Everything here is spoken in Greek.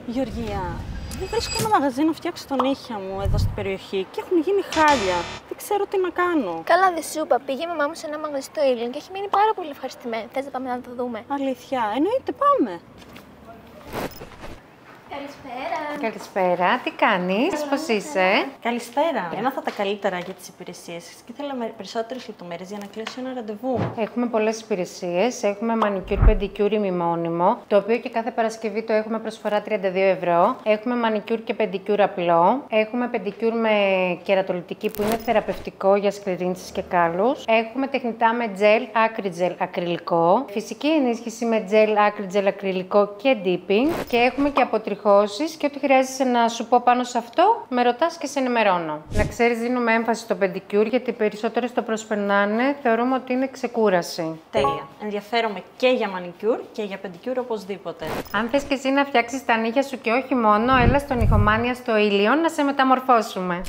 Γεωργία, δεν βρίσκω ένα μαγαζί να φτιάξω τον νύχια μου εδώ στην περιοχή και έχουν γίνει χάλια. Δεν ξέρω τι να κάνω. Καλά, δεν σου είπα. Πήγε η μαμά μου σε ένα μαγαζί στο Ήλιον και έχει μείνει πάρα πολύ ευχαριστημένη. Θες να πάμε να το δούμε? Αλήθεια, εννοείται, πάμε. Καλησπέρα. Καλησπέρα, τι κάνεις, πώς είσαι? Καλησπέρα. Έμαθα τα καλύτερα για τις υπηρεσίες σας και ήθελα περισσότερες λεπτομέρειες για να κλείσω ένα ραντεβού. Έχουμε πολλές υπηρεσίες. Έχουμε μανικιούρ, πεντικιούρ ημιμόνιμο, το οποίο και κάθε Παρασκευή το έχουμε προσφορά 32 ευρώ. Έχουμε μανικιούρ και πεντικιούρ απλό. Έχουμε πεντικιούρ με κερατολιτική που είναι θεραπευτικό για σκληρίνσεις και κάλους. Έχουμε τεχνητά με τζελ, άκριτζελ, ακριλικό. Φυσική ενίσχυση με τζελ, άκριτζελ, ακριλικό και dipping. Και έχουμε και αποτριχώσεις και ό,τι χρειάζεσαι να σου πω πάνω σε αυτό, με ρωτάς και σε ενημερώνω. Να ξέρεις, δίνουμε έμφαση στο πεντικιούρ γιατί οι περισσότεροι το προσπερνάνε. Θεωρούμε ότι είναι ξεκούραση. Τέλεια. Ενδιαφέρομαι και για μανικιούρ και για πεντικιούρ οπωσδήποτε. Αν θες και εσύ να φτιάξεις τα νύχια σου και όχι μόνο, έλα στο Νυχομάνια στο Ήλιον να σε μεταμορφώσουμε.